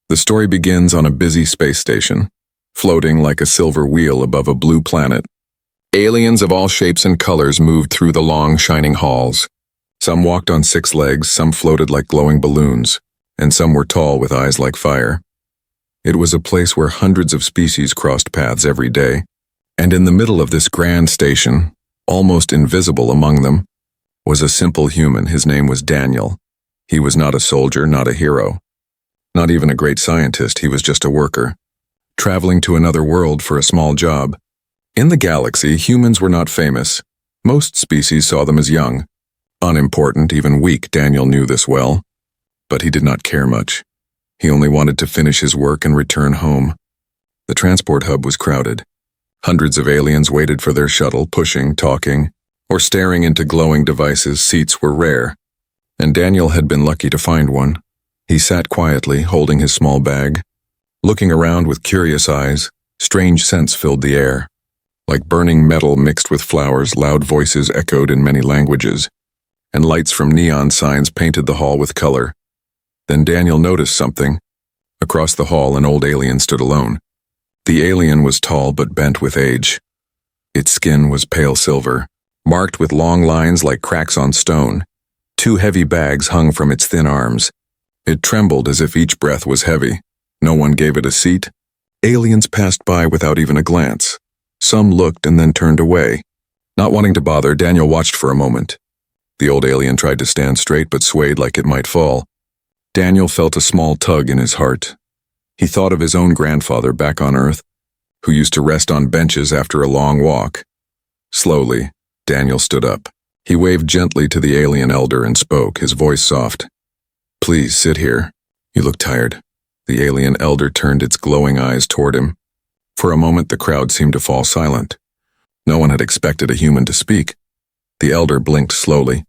The story begins on a busy space station, floating like a silver wheel above a blue planet. Aliens of all shapes and colors moved through the long, shining halls. Some walked on 6 legs, some floated like glowing balloons, and some were tall with eyes like fire. It was a place where hundreds of species crossed paths every day, and in the middle of this grand station, almost invisible among them, was a simple human. His name was Daniel. He was not a soldier, not a hero, not even a great scientist. He was just a worker, traveling to another world for a small job. In the galaxy, humans were not famous. Most species saw them as young, unimportant, even weak. Daniel knew this well, but he did not care much. He only wanted to finish his work and return home. The transport hub was crowded. Hundreds of aliens waited for their shuttle, pushing, talking, or staring into glowing devices. Seats were rare, and Daniel had been lucky to find one. He sat quietly, holding his small bag, looking around with curious eyes. Strange scents filled the air. Like burning metal mixed with flowers, loud voices echoed in many languages, and lights from neon signs painted the hall with color. Then Daniel noticed something. Across the hall, an old alien stood alone. The alien was tall but bent with age. Its skin was pale silver, marked with long lines like cracks on stone. 2 heavy bags hung from its thin arms. It trembled as if each breath was heavy. No one gave it a seat. Aliens passed by without even a glance. Some looked and then turned away. Not wanting to bother, Daniel watched for a moment. The old alien tried to stand straight but swayed like it might fall. Daniel felt a small tug in his heart. He thought of his own grandfather back on Earth, who used to rest on benches after a long walk. Slowly, Daniel stood up. He waved gently to the alien elder and spoke, his voice soft. "Please sit here. You look tired." The alien elder turned its glowing eyes toward him. For a moment, the crowd seemed to fall silent. No one had expected a human to speak. The elder blinked slowly,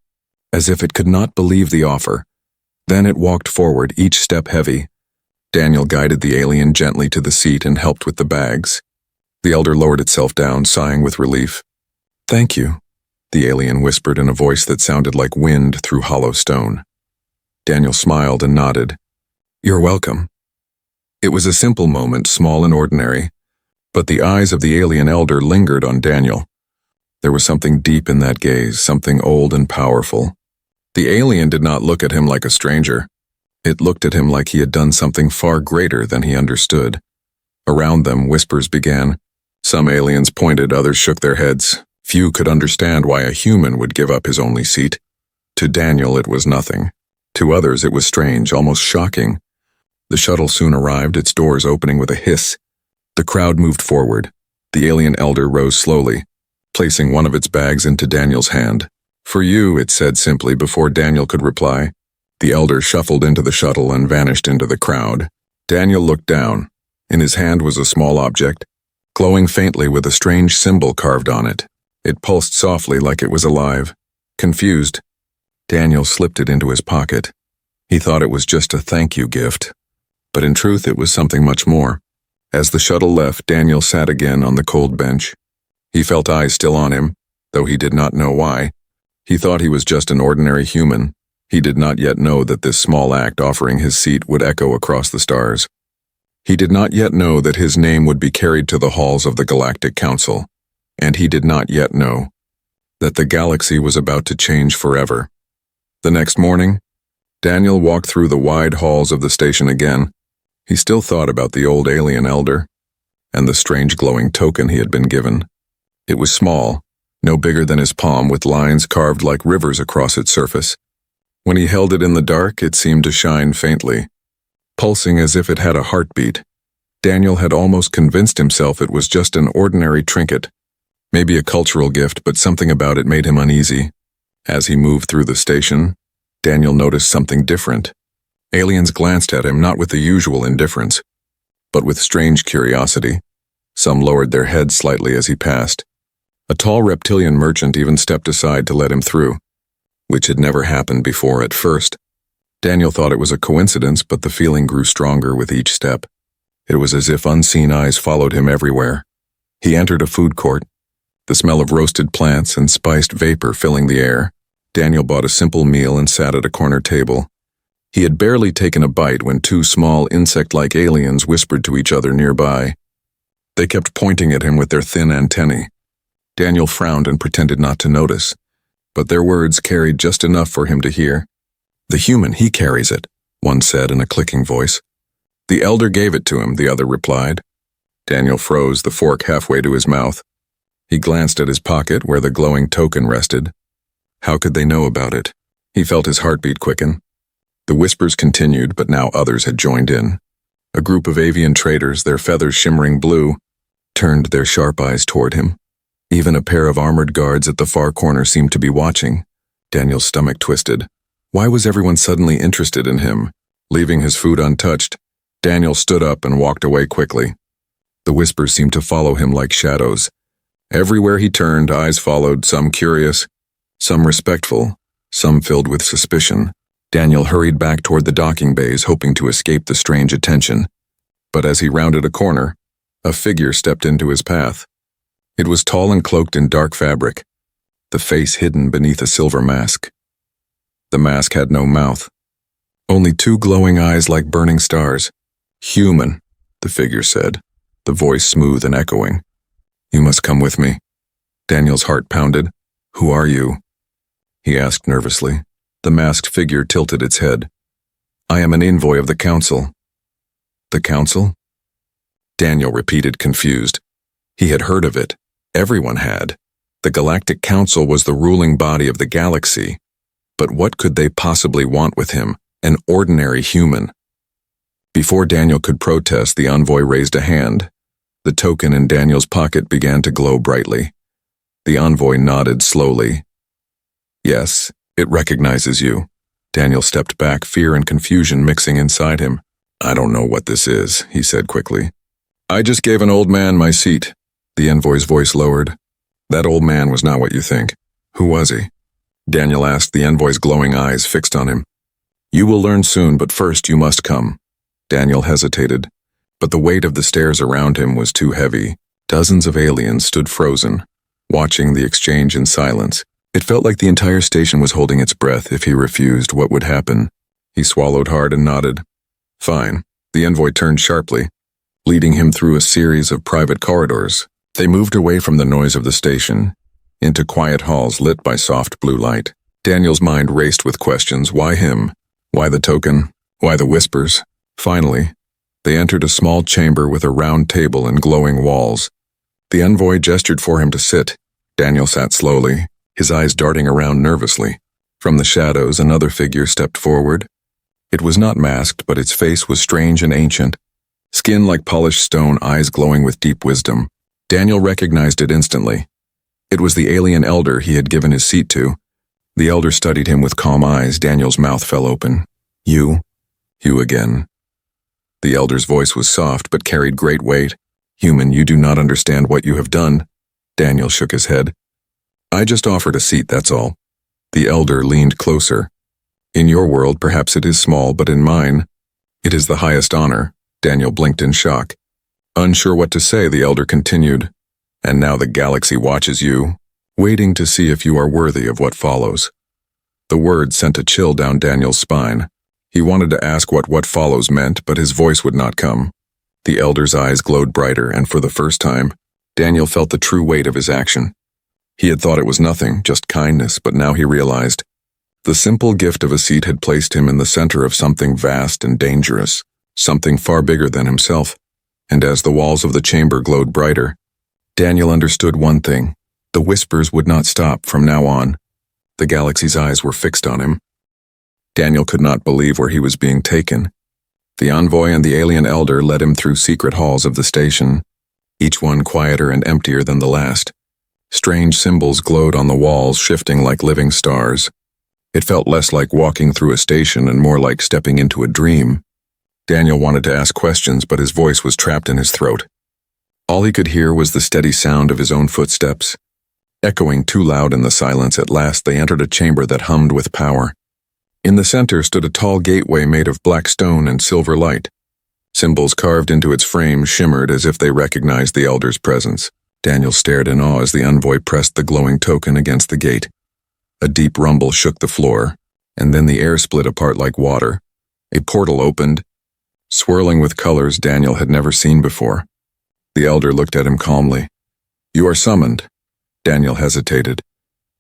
as if it could not believe the offer. Then it walked forward, each step heavy. Daniel guided the alien gently to the seat and helped with the bags. The elder lowered itself down, sighing with relief. "Thank you," the alien whispered in a voice that sounded like wind through hollow stone. Daniel smiled and nodded. "You're welcome." It was a simple moment, small and ordinary, but the eyes of the alien elder lingered on Daniel. There was something deep in that gaze, something old and powerful. The alien did not look at him like a stranger. It looked at him like he had done something far greater than he understood. Around them, whispers began. Some aliens pointed, others shook their heads. Few could understand why a human would give up his only seat. To Daniel, it was nothing. To others, it was strange, almost shocking. The shuttle soon arrived, its doors opening with a hiss. The crowd moved forward. The alien elder rose slowly, placing one of its bags into Daniel's hand. "For you," it said simply before Daniel could reply. The elder shuffled into the shuttle and vanished into the crowd. Daniel looked down. In his hand was a small object, glowing faintly with a strange symbol carved on it. It pulsed softly like it was alive. Confused, Daniel slipped it into his pocket. He thought it was just a thank you gift, but in truth it was something much more. As the shuttle left, Daniel sat again on the cold bench. He felt eyes still on him, though he did not know why. He thought he was just an ordinary human. He did not yet know that this small act offering his seat would echo across the stars. He did not yet know that his name would be carried to the halls of the Galactic Council, and he did not yet know that the galaxy was about to change forever. The next morning, Daniel walked through the wide halls of the station again. He still thought about the old alien elder and the strange glowing token he had been given. It was small, no bigger than his palm, with lines carved like rivers across its surface. When he held it in the dark, it seemed to shine faintly, pulsing as if it had a heartbeat. Daniel had almost convinced himself it was just an ordinary trinket, maybe a cultural gift, but something about it made him uneasy. As he moved through the station, Daniel noticed something different. Aliens glanced at him, not with the usual indifference, but with strange curiosity. Some lowered their heads slightly as he passed. A tall reptilian merchant even stepped aside to let him through, which had never happened before at first. Daniel thought it was a coincidence, but the feeling grew stronger with each step. It was as if unseen eyes followed him everywhere. He entered a food court, the smell of roasted plants and spiced vapor filling the air. Daniel bought a simple meal and sat at a corner table. He had barely taken a bite when two small insect-like aliens whispered to each other nearby. They kept pointing at him with their thin antennae. Daniel frowned and pretended not to notice, but their words carried just enough for him to hear. "The human, he carries it," one said in a clicking voice. "The elder gave it to him," the other replied. Daniel froze, the fork halfway to his mouth. He glanced at his pocket where the glowing token rested. How could they know about it? He felt his heartbeat quicken. The whispers continued, but now others had joined in. A group of avian traders, their feathers shimmering blue, turned their sharp eyes toward him. Even a pair of armored guards at the far corner seemed to be watching. Daniel's stomach twisted. Why was everyone suddenly interested in him? Leaving his food untouched, Daniel stood up and walked away quickly. The whispers seemed to follow him like shadows. Everywhere he turned, eyes followed, some curious, some respectful, some filled with suspicion. Daniel hurried back toward the docking bays, hoping to escape the strange attention. But as he rounded a corner, a figure stepped into his path. It was tall and cloaked in dark fabric, the face hidden beneath a silver mask. The mask had no mouth, only two glowing eyes like burning stars. "Human," the figure said, the voice smooth and echoing. "You must come with me." Daniel's heart pounded. "Who are you?" he asked nervously. The masked figure tilted its head. "I am an envoy of the council." "The council?" Daniel repeated, confused. He had heard of it. Everyone had. The Galactic Council was the ruling body of the galaxy. But what could they possibly want with him, an ordinary human? Before Daniel could protest, the envoy raised a hand. The token in Daniel's pocket began to glow brightly. The envoy nodded slowly. "Yes, it recognizes you." Daniel stepped back, fear and confusion mixing inside him. "I don't know what this is," he said quickly. "I just gave an old man my seat." The envoy's voice lowered. "That old man was not what you think." "Who was he?" Daniel asked, the envoy's glowing eyes fixed on him. "You will learn soon, but first you must come." Daniel hesitated, but the weight of the stairs around him was too heavy. Dozens of aliens stood frozen, watching the exchange in silence. It felt like the entire station was holding its breath. If he refused, what would happen? He swallowed hard and nodded. "Fine." The envoy turned sharply, leading him through a series of private corridors. They moved away from the noise of the station, into quiet halls lit by soft blue light. Daniel's mind raced with questions. Why him? Why the token? Why the whispers? Finally, they entered a small chamber with a round table and glowing walls. The envoy gestured for him to sit. Daniel sat slowly, his eyes darting around nervously. From the shadows, another figure stepped forward. It was not masked, but its face was strange and ancient. Skin like polished stone, eyes glowing with deep wisdom. Daniel recognized it instantly. It was the alien elder he had given his seat to. The elder studied him with calm eyes. Daniel's mouth fell open. "You?" "You again." The elder's voice was soft but carried great weight. "Human, you do not understand what you have done." Daniel shook his head. "I just offered a seat, that's all." The elder leaned closer. "In your world, perhaps it is small, but in mine, it is the highest honor." Daniel blinked in shock. Unsure what to say, the elder continued. "And now the galaxy watches you, waiting to see if you are worthy of what follows." The word sent a chill down Daniel's spine. He wanted to ask what follows meant, but his voice would not come. The elder's eyes glowed brighter, and for the first time, Daniel felt the true weight of his action. He had thought it was nothing, just kindness, but now he realized. The simple gift of a seat had placed him in the center of something vast and dangerous, something far bigger than himself. And as the walls of the chamber glowed brighter, Daniel understood one thing. The whispers would not stop from now on. The galaxy's eyes were fixed on him. Daniel could not believe where he was being taken. The envoy and the alien elder led him through secret halls of the station, each one quieter and emptier than the last. Strange symbols glowed on the walls, shifting like living stars. It felt less like walking through a station and more like stepping into a dream. Daniel wanted to ask questions, but his voice was trapped in his throat. All he could hear was the steady sound of his own footsteps. Echoing too loud in the silence, at last they entered a chamber that hummed with power. In the center stood a tall gateway made of black stone and silver light. Symbols carved into its frame shimmered as if they recognized the elder's presence. Daniel stared in awe as the envoy pressed the glowing token against the gate. A deep rumble shook the floor, and then the air split apart like water. A portal opened, swirling with colors Daniel had never seen before. The elder looked at him calmly. "You are summoned." Daniel hesitated,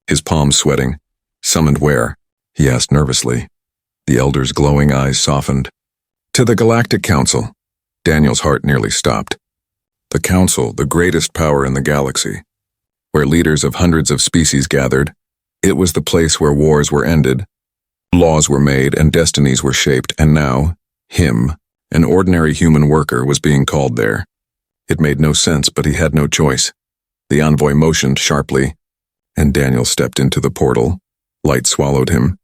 his palms sweating. "Summoned where?" he asked nervously. The elder's glowing eyes softened. "To the Galactic Council." Daniel's heart nearly stopped. The Council, the greatest power in the galaxy, where leaders of hundreds of species gathered. It was the place where wars were ended, laws were made, and destinies were shaped, and now, him, an ordinary human worker, was being called there. It made no sense, but he had no choice. The envoy motioned sharply, and Daniel stepped into the portal. Light swallowed him.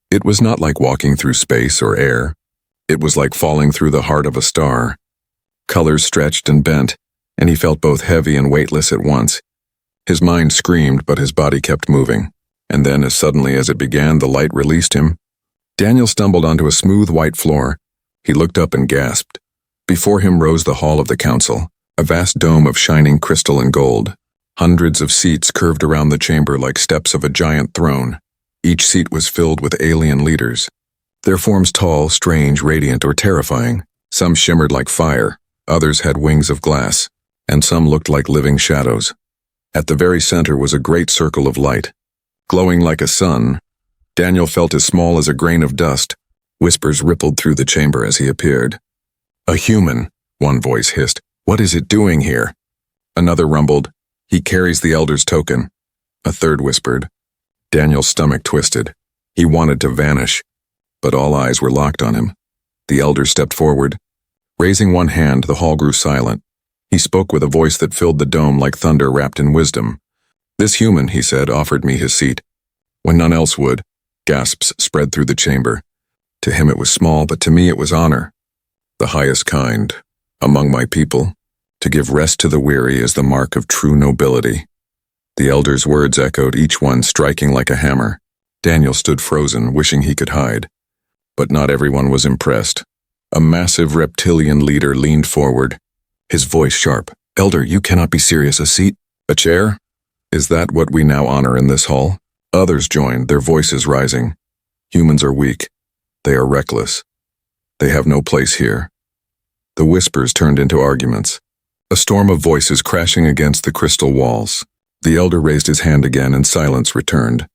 It was not like walking through space or air. It was like falling through the heart of a star. Colors stretched and bent, and he felt both heavy and weightless at once. His mind screamed, but his body kept moving. And then, as suddenly as it began, the light released him. Daniel stumbled onto a smooth white floor. He looked up and gasped. Before him rose the hall of the council, a vast dome of shining crystal and gold. Hundreds of seats curved around the chamber like steps of a giant throne. Each seat was filled with alien leaders. Their forms tall, strange, radiant, or terrifying. Some shimmered like fire, others had wings of glass, and some looked like living shadows. At the very center was a great circle of light. Glowing like a sun, Daniel felt as small as a grain of dust. Whispers rippled through the chamber as he appeared. "A human," one voice hissed. "What is it doing here?" Another rumbled, "He carries the elder's token." A third whispered. Daniel's stomach twisted. He wanted to vanish, but all eyes were locked on him. The elder stepped forward. Raising one hand, the hall grew silent. He spoke with a voice that filled the dome like thunder wrapped in wisdom. "This human," he said, "offered me his seat when none else would." Gasps spread through the chamber. To him it was small, but to me it was honor. The highest kind, among my people. To give rest to the weary is the mark of true nobility. The elder's words echoed, each one striking like a hammer. Daniel stood frozen, wishing he could hide. But not everyone was impressed. A massive reptilian leader leaned forward, his voice sharp. "Elder, you cannot be serious. A seat? A chair? Is that what we now honor in this hall?" Others joined, their voices rising. "Humans are weak. They are reckless. They have no place here." The whispers turned into arguments. A storm of voices crashing against the crystal walls. The elder raised his hand again and silence returned.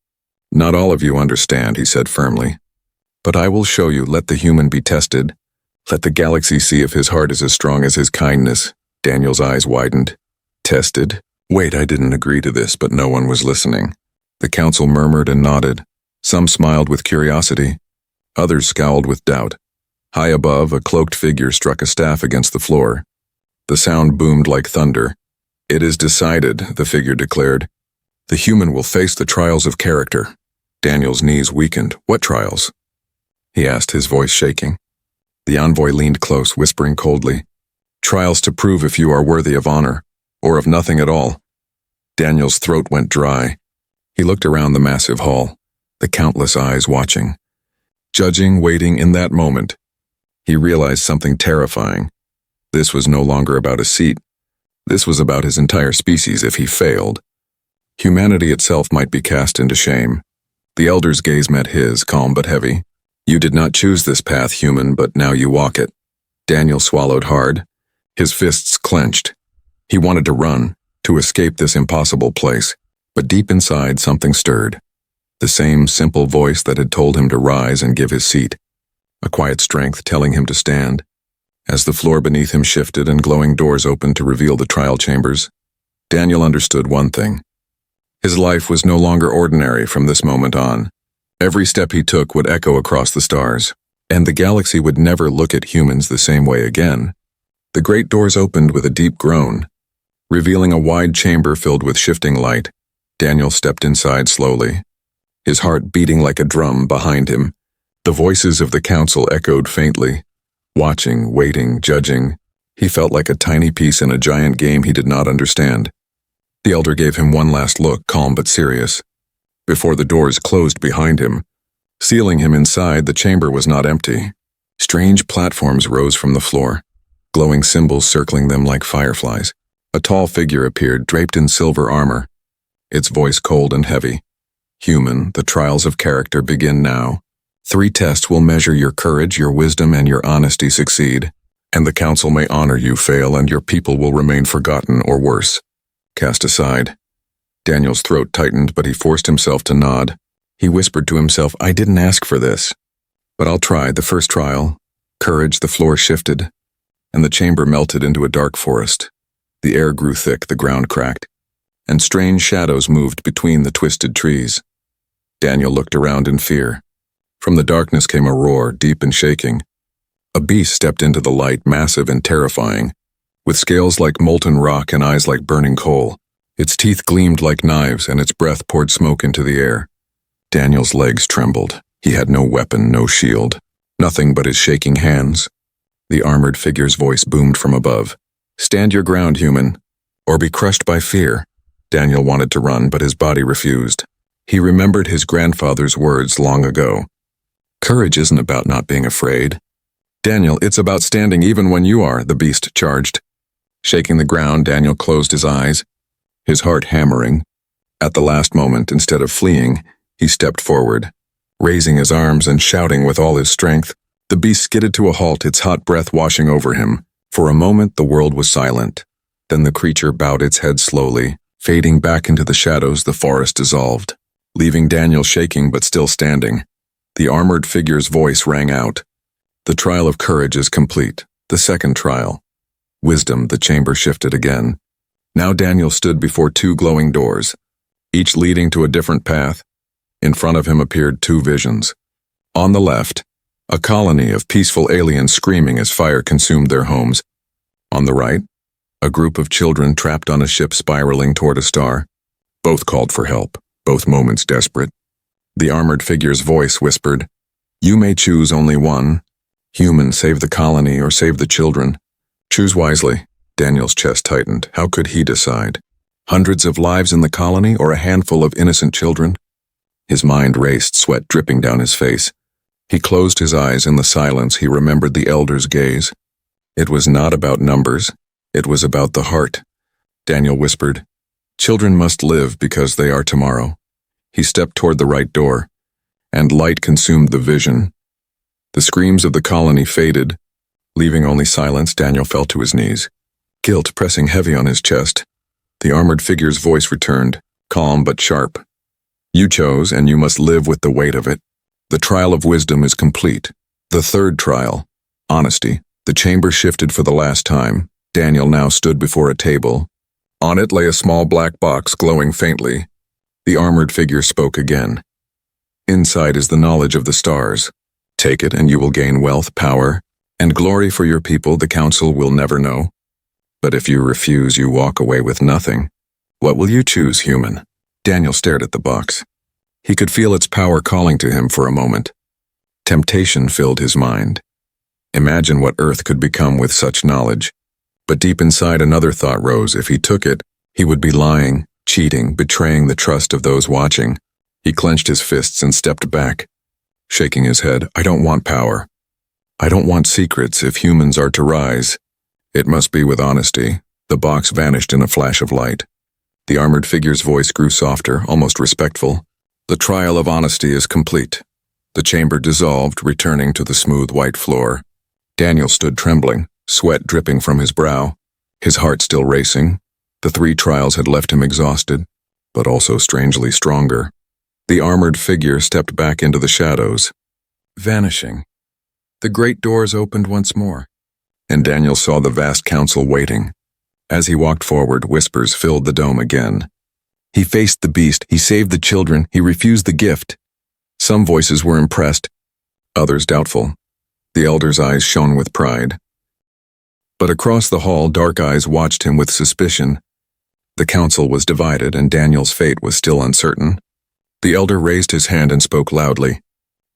"Not all of you understand," he said firmly. "But I will show you. Let the human be tested. Let the galaxy see if his heart is as strong as his kindness." Daniel's eyes widened. "Tested? Wait, I didn't agree to this," but no one was listening. The council murmured and nodded. Some smiled with curiosity. Others scowled with doubt. High above, a cloaked figure struck a staff against the floor. The sound boomed like thunder. "It is decided," the figure declared. "The human will face the trials of character." Daniel's knees weakened. "What trials?" he asked, his voice shaking. The envoy leaned close, whispering coldly, "Trials to prove if you are worthy of honor, or of nothing at all." Daniel's throat went dry. He looked around the massive hall, the countless eyes watching. Judging, waiting. In that moment, he realized something terrifying. This was no longer about a seat. This was about his entire species if he failed. Humanity itself might be cast into shame. The elder's gaze met his, calm but heavy. "You did not choose this path, human, but now you walk it." Daniel swallowed hard. His fists clenched. He wanted to run, to escape this impossible place. But deep inside, something stirred. The same simple voice that had told him to rise and give his seat. A quiet strength telling him to stand. As the floor beneath him shifted and glowing doors opened to reveal the trial chambers, Daniel understood one thing. His life was no longer ordinary from this moment on. Every step he took would echo across the stars, and the galaxy would never look at humans the same way again. The great doors opened with a deep groan, revealing a wide chamber filled with shifting light. Daniel stepped inside slowly, his heart beating like a drum behind him. The voices of the council echoed faintly, watching, waiting, judging. He felt like a tiny piece in a giant game he did not understand. The elder gave him one last look, calm but serious, before the doors closed behind him. Sealing him inside, the chamber was not empty. Strange platforms rose from the floor, glowing symbols circling them like fireflies. A tall figure appeared, draped in silver armor, its voice cold and heavy. "Human, the trials of character begin now." 3 tests will measure your courage, your wisdom, and your honesty. Succeed, and the council may honor you. Fail, and your people will remain forgotten or worse. Cast aside. Daniel's throat tightened, but he forced himself to nod. He whispered to himself, I didn't ask for this. But I'll try. The first trial. Courage. The floor shifted, and the chamber melted into a dark forest. The air grew thick, the ground cracked, and strange shadows moved between the twisted trees. Daniel looked around in fear. From the darkness came a roar, deep and shaking. A beast stepped into the light, massive and terrifying, with scales like molten rock and eyes like burning coal. Its teeth gleamed like knives, and its breath poured smoke into the air. Daniel's legs trembled. He had no weapon, no shield, nothing but his shaking hands. The armored figure's voice boomed from above. Stand your ground, human, or be crushed by fear. Daniel wanted to run, but his body refused. He remembered his grandfather's words long ago. Courage isn't about not being afraid. Daniel, it's about standing even when you are, the beast charged. Shaking the ground, Daniel closed his eyes, his heart hammering. At the last moment, instead of fleeing, he stepped forward, raising his arms and shouting with all his strength. The beast skidded to a halt, its hot breath washing over him. For a moment, the world was silent. Then the creature bowed its head slowly, fading back into the shadows. The forest dissolved, leaving Daniel shaking but still standing. The armored figure's voice rang out. The trial of courage is complete. The second trial. Wisdom. The chamber shifted again. Now Daniel stood before 2 glowing doors, each leading to a different path. In front of him appeared 2 visions. On the left, a colony of peaceful aliens screaming as fire consumed their homes. On the right, a group of children trapped on a ship spiraling toward a star. Both called for help, both moments desperate. The armored figure's voice whispered, You may choose only one. Human, save the colony or save the children. Choose wisely. Daniel's chest tightened. How could he decide? Hundreds of lives in the colony or a handful of innocent children? His mind raced, sweat dripping down his face. He closed his eyes. In the silence, he remembered the elder's gaze. It was not about numbers. It was about the heart. Daniel whispered, Children must live because they are tomorrow. He stepped toward the right door, and light consumed the vision. The screams of the colony faded, leaving only silence. Daniel fell to his knees, guilt pressing heavy on his chest. The armored figure's voice returned, calm but sharp. You chose, and you must live with the weight of it. The trial of wisdom is complete. The third trial, honesty. The chamber shifted for the last time. Daniel now stood before a table. On it lay a small black box glowing faintly. The armored figure spoke again. Inside is the knowledge of the stars. Take it and you will gain wealth, power, and glory for your people. The council will never know. But if you refuse, you walk away with nothing. What will you choose, human? Daniel stared at the box. He could feel its power calling to him for a moment. Temptation filled his mind. Imagine what Earth could become with such knowledge. But deep inside another thought rose. If he took it, he would be lying, cheating, betraying the trust of those watching. He clenched his fists and stepped back, shaking his head. I don't want power. I don't want secrets. If humans are to rise, it must be with honesty. The box vanished in a flash of light. The armored figure's voice grew softer, almost respectful. The trial of honesty is complete. The chamber dissolved, returning to the smooth white floor. Daniel stood trembling, sweat dripping from his brow, his heart still racing. The 3 trials had left him exhausted, but also strangely stronger. The armored figure stepped back into the shadows, vanishing. The great doors opened once more, and Daniel saw the vast council waiting. As he walked forward, whispers filled the dome again. He faced the beast, he saved the children, he refused the gift. Some voices were impressed, others doubtful. The elder's eyes shone with pride. But across the hall, dark eyes watched him with suspicion. The council was divided, and Daniel's fate was still uncertain. The elder raised his hand and spoke loudly.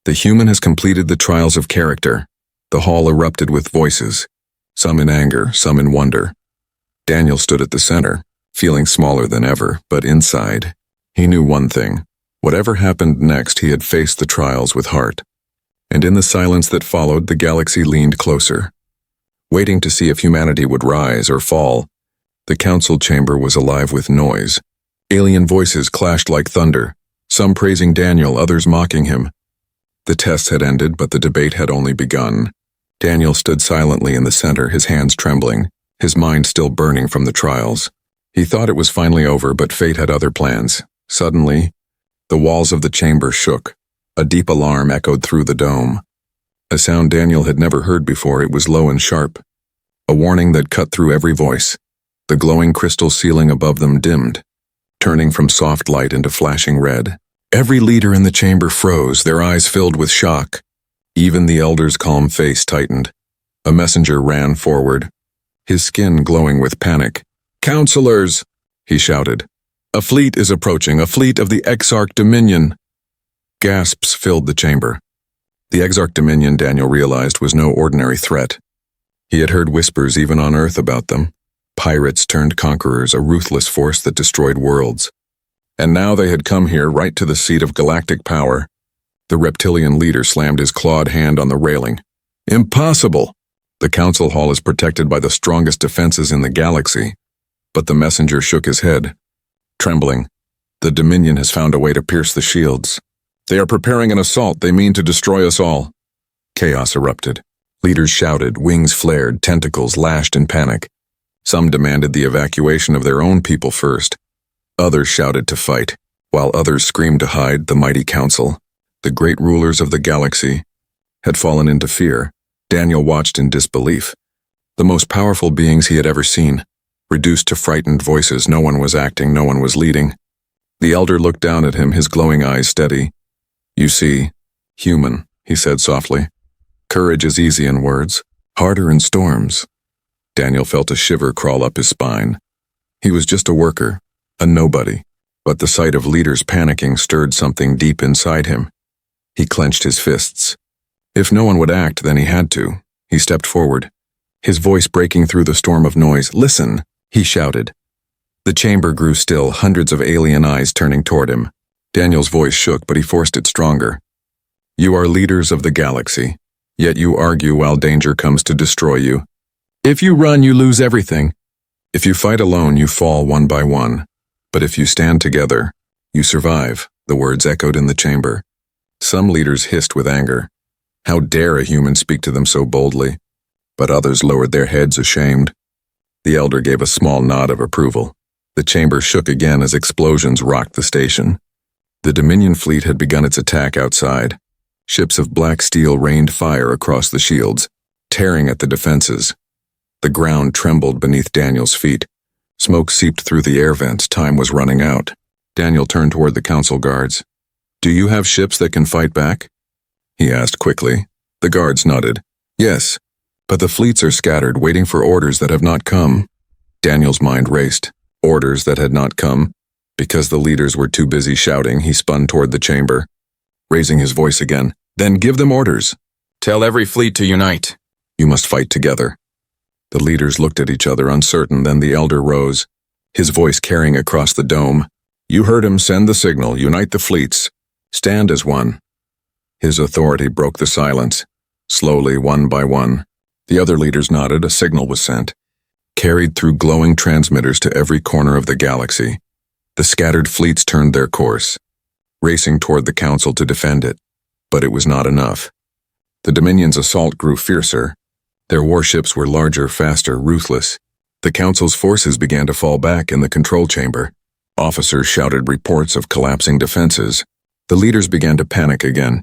The human has completed the trials of character. The hall erupted with voices, some in anger, some in wonder. Daniel stood at the center, feeling smaller than ever, but inside, he knew one thing. Whatever happened next, he had faced the trials with heart. And in the silence that followed, the galaxy leaned closer, waiting to see if humanity would rise or fall. The council chamber was alive with noise. Alien voices clashed like thunder, some praising Daniel, others mocking him. The tests had ended, but the debate had only begun. Daniel stood silently in the center, his hands trembling, his mind still burning from the trials. He thought it was finally over, but fate had other plans. Suddenly, the walls of the chamber shook. A deep alarm echoed through the dome. A sound Daniel had never heard before. It was low and sharp. A warning that cut through every voice. The glowing crystal ceiling above them dimmed, turning from soft light into flashing red. Every leader in the chamber froze, their eyes filled with shock. Even the elder's calm face tightened. A messenger ran forward, his skin glowing with panic. "Counselors!" he shouted. "A fleet is approaching, a fleet of the Exarch Dominion." Gasps filled the chamber. The Exarch Dominion, Daniel realized, was no ordinary threat. He had heard whispers even on Earth about them. Pirates turned conquerors, a ruthless force that destroyed worlds. And now they had come here, right to the seat of galactic power. The reptilian leader slammed his clawed hand on the railing. "Impossible! The council hall is protected by the strongest defenses in the galaxy." But the messenger shook his head. Trembling, "The Dominion has found a way to pierce the shields. They are preparing an assault. They mean to destroy us all." Chaos erupted. Leaders shouted, wings flared, tentacles lashed in panic. Some demanded the evacuation of their own people first. Others shouted to fight, while others screamed to hide. The mighty council, the great rulers of the galaxy, had fallen into fear. Daniel watched in disbelief. The most powerful beings he had ever seen, reduced to frightened voices. No one was acting, no one was leading. The elder looked down at him, his glowing eyes steady. "You see, human," he said softly. "Courage is easy in words, harder in storms." Daniel felt a shiver crawl up his spine. He was just a worker, a nobody, but the sight of leaders panicking stirred something deep inside him. He clenched his fists. If no one would act, then he had to. He stepped forward, his voice breaking through the storm of noise. "Listen," he shouted. The chamber grew still, hundreds of alien eyes turning toward him. Daniel's voice shook, but he forced it stronger. "You are leaders of the galaxy, yet you argue while danger comes to destroy you. If you run, you lose everything. If you fight alone, you fall one by one. But if you stand together, you survive." The words echoed in the chamber. Some leaders hissed with anger. How dare a human speak to them so boldly? But others lowered their heads, ashamed. The elder gave a small nod of approval. The chamber shook again as explosions rocked the station. The Dominion fleet had begun its attack outside. Ships of black steel rained fire across the shields, tearing at the defenses. The ground trembled beneath Daniel's feet. Smoke seeped through the air vents. Time was running out. Daniel turned toward the council guards. "Do you have ships that can fight back?" he asked quickly. The guards nodded. "Yes, but the fleets are scattered, waiting for orders that have not come." Daniel's mind raced. Orders that had not come. Because the leaders were too busy shouting, he spun toward the chamber, raising his voice again. "Then give them orders. Tell every fleet to unite. You must fight together." The leaders looked at each other, uncertain. Then the elder rose, his voice carrying across the dome. "You heard him. Send the signal. Unite the fleets. Stand as one." His authority broke the silence. Slowly, one by one, the other leaders nodded. A signal was sent, carried through glowing transmitters to every corner of the galaxy. The scattered fleets turned their course, racing toward the council to defend it. But it was not enough. The Dominion's assault grew fiercer. Their warships were larger, faster, ruthless. The council's forces began to fall back in the control chamber. Officers shouted reports of collapsing defenses. The leaders began to panic again.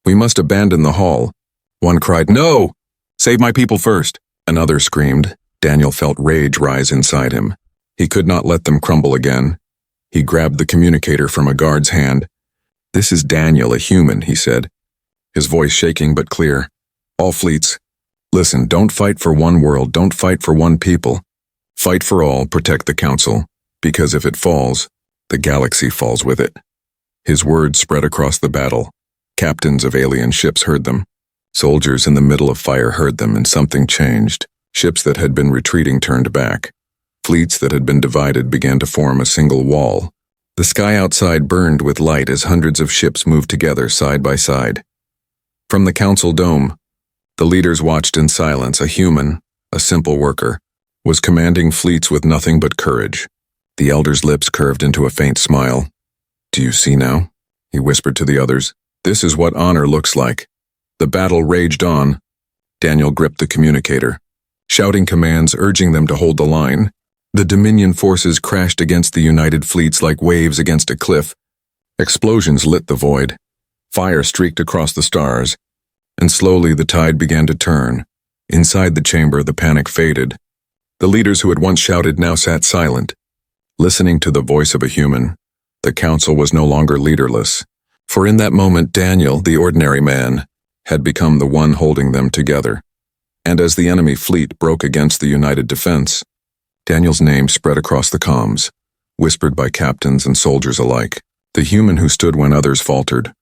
"We must abandon the hall." One cried, "No! Save my people first." Another screamed. Daniel felt rage rise inside him. He could not let them crumble again. He grabbed the communicator from a guard's hand. "This is Daniel, a human," he said, his voice shaking but clear. "All fleets, listen, don't fight for one world, don't fight for one people. Fight for all, protect the council, because if it falls, the galaxy falls with it." His words spread across the battle. Captains of alien ships heard them. Soldiers in the middle of fire heard them, and something changed. Ships that had been retreating turned back. Fleets that had been divided began to form a single wall. The sky outside burned with light as hundreds of ships moved together side by side. From the council dome, the leaders watched in silence. A human, a simple worker, was commanding fleets with nothing but courage. The elder's lips curved into a faint smile. "Do you see now?" he whispered to the others. This is what honor looks like. The battle raged on. Daniel gripped the communicator, shouting commands urging them to hold the line. The Dominion forces crashed against the United fleets like waves against a cliff. Explosions lit the void. Fire streaked across the stars. And slowly the tide began to turn. Inside the chamber, the panic faded. The leaders who had once shouted now sat silent, listening to the voice of a human. The council was no longer leaderless, for in that moment Daniel, the ordinary man, had become the one holding them together. And as the enemy fleet broke against the united defense, Daniel's name spread across the comms, whispered by captains and soldiers alike. The human who stood when others faltered.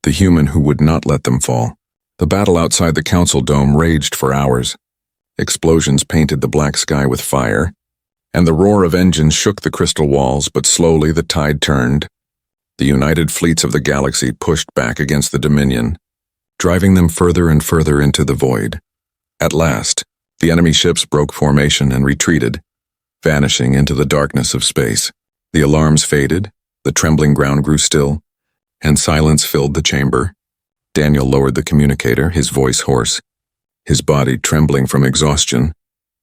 The human who would not let them fall. The battle outside the council dome raged for hours. Explosions painted the black sky with fire, and the roar of engines shook the crystal walls, but slowly the tide turned. The united fleets of the galaxy pushed back against the Dominion, driving them further and further into the void. At last, the enemy ships broke formation and retreated, vanishing into the darkness of space. The alarms faded, the trembling ground grew still, and silence filled the chamber. Daniel lowered the communicator, his voice hoarse, his body trembling from exhaustion.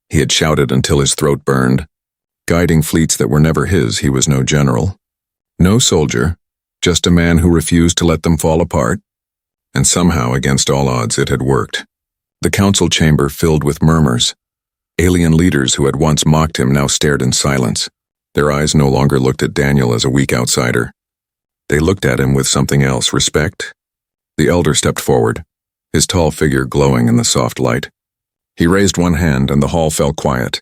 He had shouted until his throat burned. Guiding fleets that were never his, he was no general, no soldier, just a man who refused to let them fall apart. And somehow, against all odds, it had worked. The council chamber filled with murmurs. Alien leaders who had once mocked him now stared in silence. Their eyes no longer looked at Daniel as a weak outsider. They looked at him with something else, respect. The elder stepped forward, his tall figure glowing in the soft light. He raised one hand and the hall fell quiet.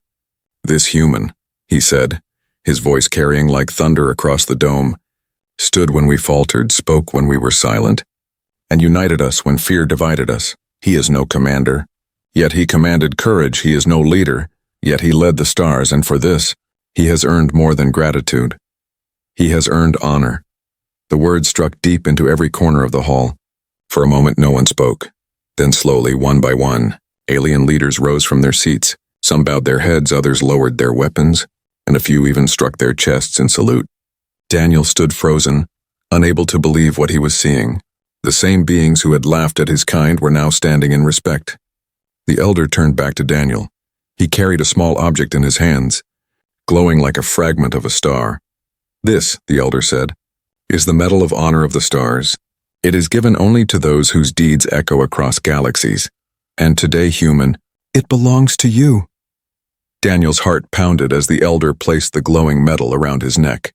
"This human," he said, his voice carrying like thunder across the dome, "stood when we faltered, spoke when we were silent, and united us when fear divided us. He is no commander, yet he commanded courage. He is no leader, yet he led the stars, and for this, he has earned more than gratitude. He has earned honor." The words struck deep into every corner of the hall. For a moment no one spoke. Then slowly, one by one, alien leaders rose from their seats. Some bowed their heads, others lowered their weapons, and a few even struck their chests in salute. Daniel stood frozen, unable to believe what he was seeing. The same beings who had laughed at his kind were now standing in respect. The elder turned back to Daniel. He carried a small object in his hands, glowing like a fragment of a star. "This," the elder said, "is the Medal of Honor of the Stars. It is given only to those whose deeds echo across galaxies. And today, human, it belongs to you." Daniel's heart pounded as the elder placed the glowing medal around his neck.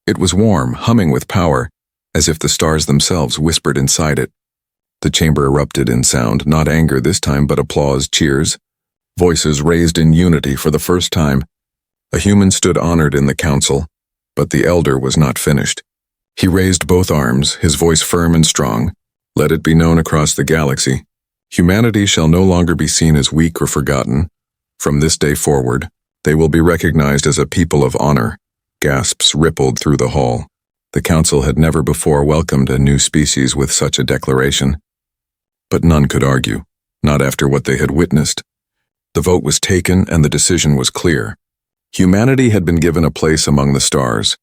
It was warm, humming with power, as if the stars themselves whispered inside it. The chamber erupted in sound, not anger this time, but applause, cheers. Voices raised in unity for the first time. A human stood honored in the council, but the elder was not finished. He raised both arms, his voice firm and strong. "Let it be known across the galaxy. Humanity shall no longer be seen as weak or forgotten. From this day forward, they will be recognized as a people of honor." Gasps rippled through the hall. The council had never before welcomed a new species with such a declaration. But none could argue, not after what they had witnessed. The vote was taken and the decision was clear. Humanity had been given a place among the stars.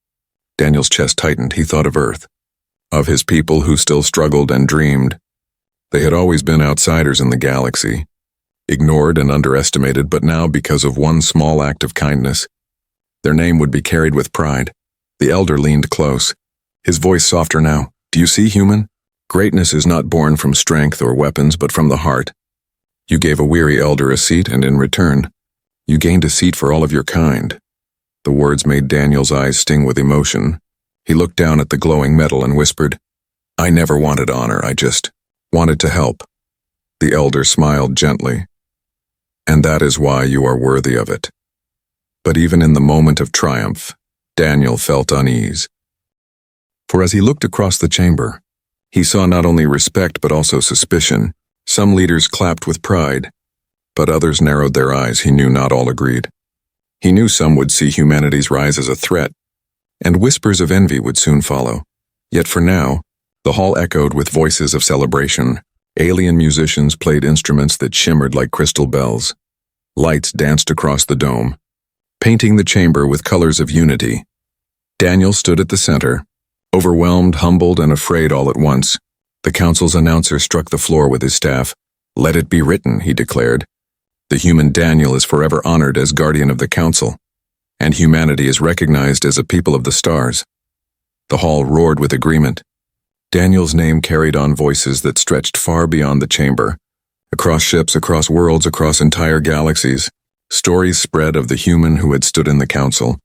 Daniel's chest tightened. He thought of Earth, of his people who still struggled and dreamed. They had always been outsiders in the galaxy, ignored and underestimated, but now, because of one small act of kindness, their name would be carried with pride. The elder leaned close, his voice softer now. "Do you see, human? Greatness is not born from strength or weapons, but from the heart. You gave a weary elder a seat, and in return, you gained a seat for all of your kind." The words made Daniel's eyes sting with emotion. He looked down at the glowing medal and whispered, "I never wanted honor, I just wanted to help." The elder smiled gently. "And that is why you are worthy of it." But even in the moment of triumph, Daniel felt unease. For as he looked across the chamber, he saw not only respect but also suspicion. Some leaders clapped with pride, but others narrowed their eyes. He knew not all agreed. He knew some would see humanity's rise as a threat, and whispers of envy would soon follow. Yet for now, the hall echoed with voices of celebration. Alien musicians played instruments that shimmered like crystal bells. Lights danced across the dome, painting the chamber with colors of unity. Daniel stood at the center, overwhelmed, humbled, and afraid all at once. The council's announcer struck the floor with his staff. "Let it be written," he declared. "The human Daniel is forever honored as guardian of the council, and humanity is recognized as a people of the stars." The hall roared with agreement. Daniel's name carried on voices that stretched far beyond the chamber. Across ships, across worlds, across entire galaxies, stories spread of the human who had stood in the council,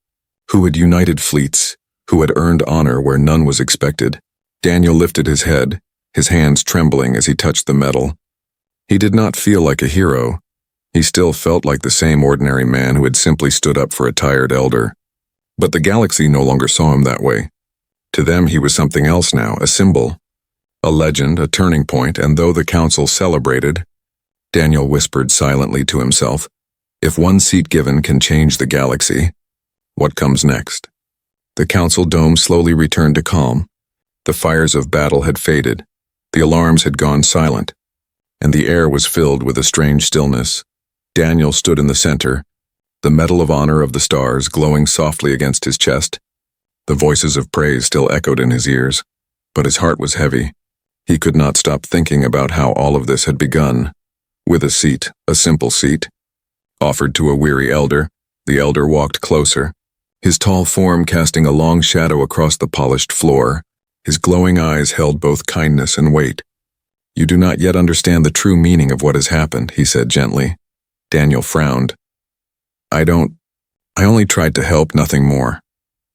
who had united fleets, who had earned honor where none was expected. Daniel lifted his head, his hands trembling as he touched the metal. He did not feel like a hero. He still felt like the same ordinary man who had simply stood up for a tired elder. But the galaxy no longer saw him that way. To them he was something else now, a symbol, a legend, a turning point, and though the council celebrated, Daniel whispered silently to himself, "If one seat given can change the galaxy, what comes next?" The council dome slowly returned to calm. The fires of battle had faded, the alarms had gone silent, and the air was filled with a strange stillness. Daniel stood in the center, the medal of honor of the stars glowing softly against his chest. The voices of praise still echoed in his ears, but his heart was heavy. He could not stop thinking about how all of this had begun. With a seat, a simple seat, offered to a weary elder, the elder walked closer, his tall form casting a long shadow across the polished floor. His glowing eyes held both kindness and weight. "You do not yet understand the true meaning of what has happened," he said gently. Daniel frowned. I only tried to help, nothing more."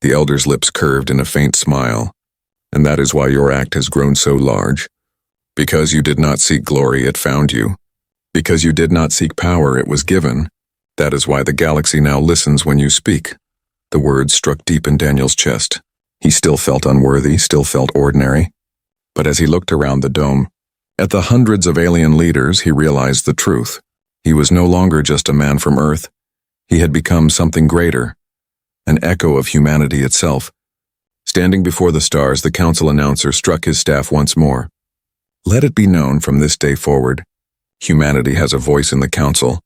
The elder's lips curved in a faint smile. "And that is why your act has grown so large. Because you did not seek glory, it found you. Because you did not seek power, it was given. That is why the galaxy now listens when you speak." The words struck deep in Daniel's chest. He still felt unworthy, still felt ordinary. But as he looked around the dome, at the hundreds of alien leaders, he realized the truth. He was no longer just a man from Earth. He had become something greater, an echo of humanity itself. Standing before the stars, the council announcer struck his staff once more. "Let it be known from this day forward, humanity has a voice in the council.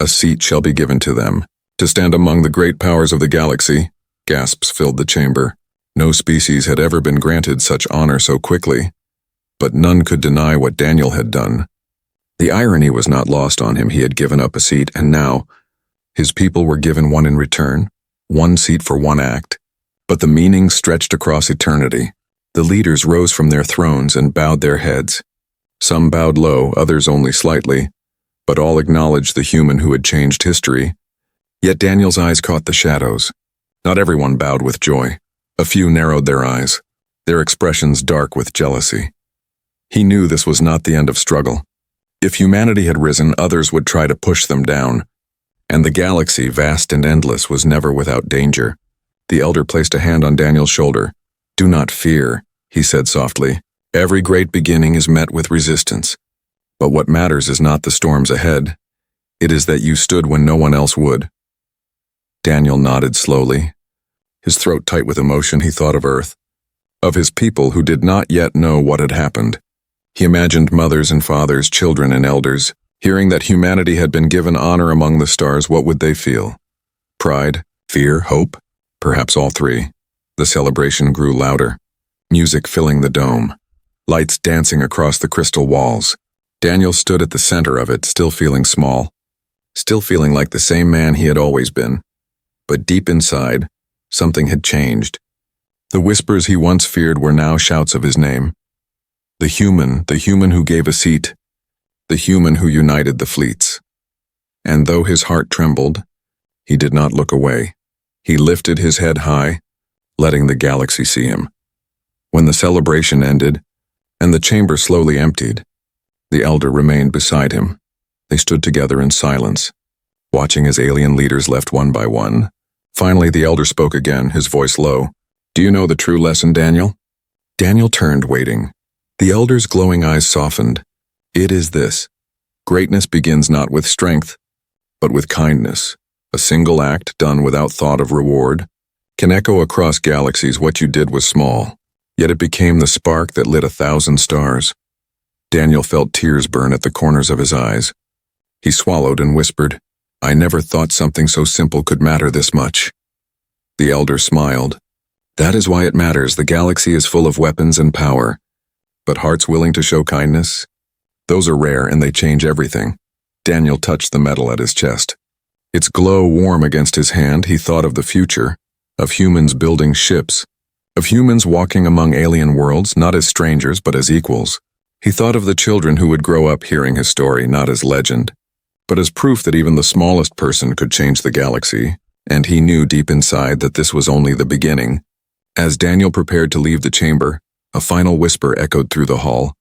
A seat shall be given to them, to stand among the great powers of the galaxy." Gasps filled the chamber. No species had ever been granted such honor so quickly, but none could deny what Daniel had done. The irony was not lost on him. He had given up a seat, and now his people were given one in return, one seat for one act. But the meaning stretched across eternity. The leaders rose from their thrones and bowed their heads. Some bowed low, others only slightly, but all acknowledged the human who had changed history. Yet Daniel's eyes caught the shadows. Not everyone bowed with joy. A few narrowed their eyes, their expressions dark with jealousy. He knew this was not the end of struggle. If humanity had risen, others would try to push them down. And the galaxy, vast and endless, was never without danger. The elder placed a hand on Daniel's shoulder. "Do not fear," he said softly. "Every great beginning is met with resistance. But what matters is not the storms ahead. It is that you stood when no one else would." Daniel nodded slowly. His throat tight with emotion, he thought of Earth, of his people who did not yet know what had happened. He imagined mothers and fathers, children and elders. Hearing that humanity had been given honor among the stars, what would they feel? Pride, fear, hope? Perhaps all three. The celebration grew louder, music filling the dome, lights dancing across the crystal walls. Daniel stood at the center of it, still feeling small, still feeling like the same man he had always been. But deep inside, something had changed. The whispers he once feared were now shouts of his name. The human who gave a seat, the human who united the fleets. And though his heart trembled, he did not look away. He lifted his head high, letting the galaxy see him. When the celebration ended, and the chamber slowly emptied, the elder remained beside him. They stood together in silence, watching as alien leaders left one by one. Finally, the elder spoke again, his voice low. "Do you know the true lesson, Daniel?" Daniel turned, waiting. The elder's glowing eyes softened. "It is this. Greatness begins not with strength, but with kindness. A single act done without thought of reward can echo across galaxies. What you did was small, yet it became the spark that lit 1,000 stars." Daniel felt tears burn at the corners of his eyes. He swallowed and whispered, "I never thought something so simple could matter this much." The elder smiled. "That is why it matters. The galaxy is full of weapons and power, but hearts willing to show kindness? Those are rare and they change everything. Daniel touched the metal at his chest. Its glow warm against his hand, he thought of the future, of humans building ships, of humans walking among alien worlds, not as strangers but as equals. He thought of the children who would grow up hearing his story, not as legend, but as proof that even the smallest person could change the galaxy, and he knew deep inside that this was only the beginning. As Daniel prepared to leave the chamber, a final whisper echoed through the hall.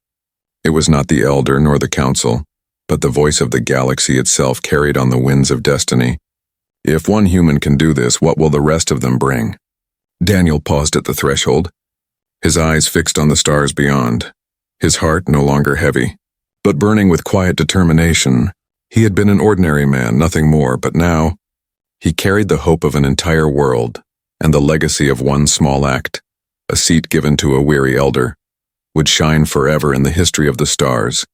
It was not the elder nor the council, but the voice of the galaxy itself carried on the winds of destiny. If one human can do this, what will the rest of them bring? Daniel paused at the threshold, his eyes fixed on the stars beyond, his heart no longer heavy, but burning with quiet determination. He had been an ordinary man, nothing more, but now he carried the hope of an entire world and the legacy of one small act. A seat given to a weary elder would shine forever in the history of the stars.